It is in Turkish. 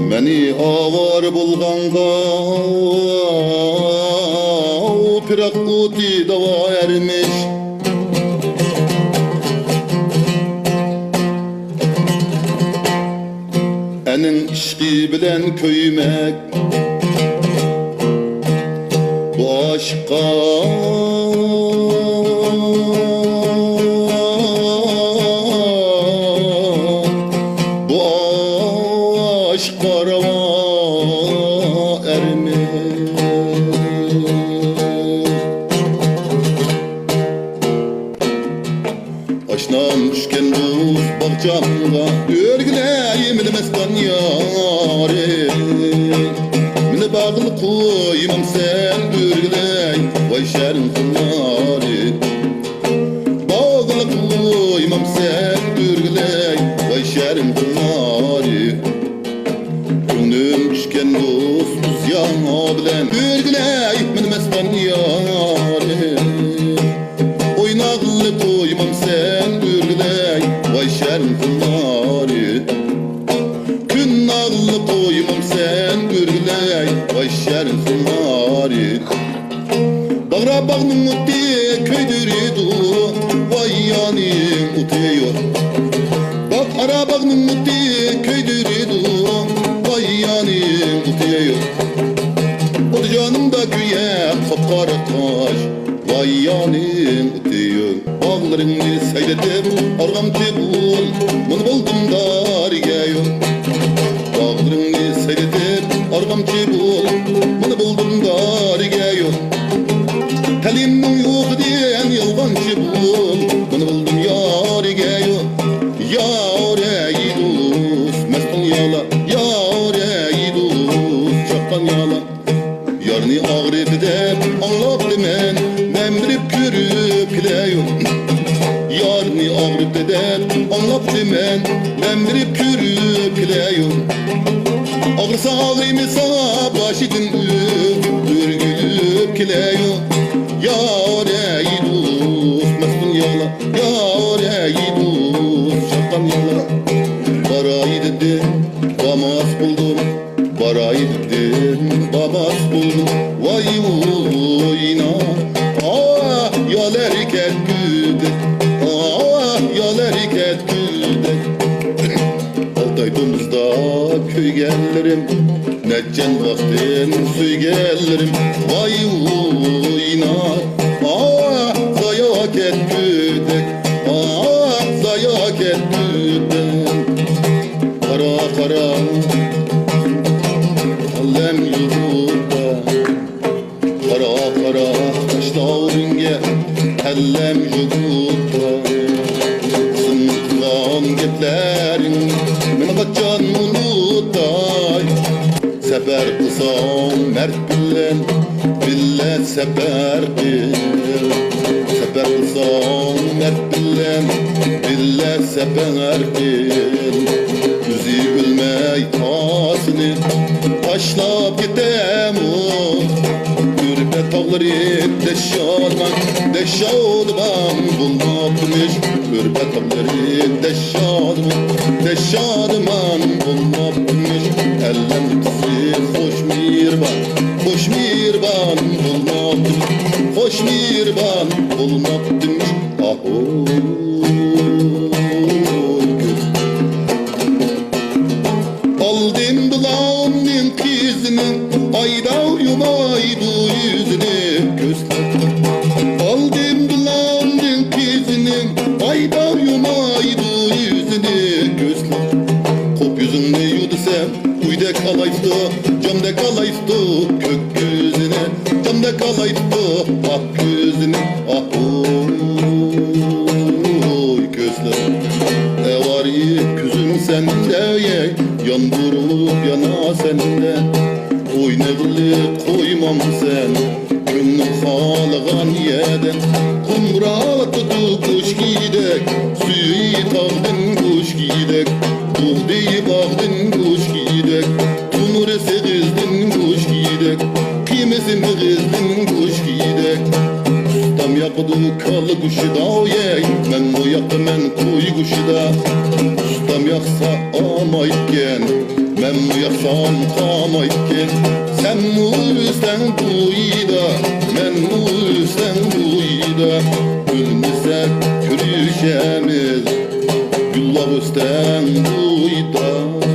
Meni avar bulganda pirak uti dava ermiş. Enin işki bilen köymek bu aşka karava ermiş. Aşnam düşken buz bakcamga örgüleyim bilmezden yâri. Mine bağlı koymam sen örgüley vay şerin kınari. Bağlı koymam sen örgüley vay şerin kınari. Gönlüm düşken dost buz yana bilen örgüley bilmezden yâri. Oynağlı koymam sen örgüley vay şerin kınari. Gün nağlı koymam sen örgüley vay şerin kınari. Bağra bağnın uti köydürüdü vay yanim utiyor. Bak ara bağnın uti köydürüdü vay yanim utiyor. O canımda güye kapkara taş vay yanim utiyor. Bağlarını seyredip argam tebul bunu buldum dar geyo. Bağlarını seyredip argam tebul bunu buldum dar geyo. Telimim yok diyen yalvancı bul bunu buldum yar geyo. Yar ey dost mestan yala yar ey dost çaktan yala. Yarını ağrıp de anlap demen ben bilip görüp gidiyorum. Yarını ağrıp de anlap demen ben bilip görüp gidiyorum. Ağrısa ağrıymışsa başıdın örgülüp gidiyorum. Yar ey dost mestan yala yar ey dost çaktan yala. Barayı dedim bamas buldum barayı dedim bamas buldum. Vay uyna ah yaler ket güde ah yaler ket güde. Altay domuzda köy gellerim neccen vaktin suy gellerim. Vay uyna ah zaya ket güde ah zaya ket güde. Kara kara allem yurda kara kara taşlarınge allem yurda. Sınıklan getlerin men kaçan unutay. Sefer kısam mert bilen bille sefer bil. Sefer kısam mert bilen bille sefer bil. Yüzü gülmey tasını taşlap gitem o. Gürbet ağları deşadman bulmapmış. Gürbet ağları deşadman bulmapmış. Ellem kızı hoş mirban bulmapmış. Hoş mirban bulmapmış. Ahoy aldım bulanın kızını ayda yumaydı yüzünü gözler. Aldım bulanın kızını ayda yumaydı yüzünü gözler. Kop yüzünü yudusam uyda kalaydı camda kalaydı gökyüzüne. Camda kalaydı bak yüzüne. Ahoy gözler ne var yüzün sende ye. Yandırılıp yana sende oynağılı koymam sen. Gönlüm halığan yeden kumra tutu kuş gidek. Suyu tağdın kuş gidek. Buğdayı bağdın kuş gidek. Tunuresi kızdın kuş gidek. Kıymesin kızdın kuş gidek. Ustam yapıdı kalı kuşu da oyey. Men o yapı men koy kuşu da. Ustam yak sağamayken men uyaksam kamayken sen uyusan duyda men uyusan duyda gülmesek görüşemiz güllab üstten duyda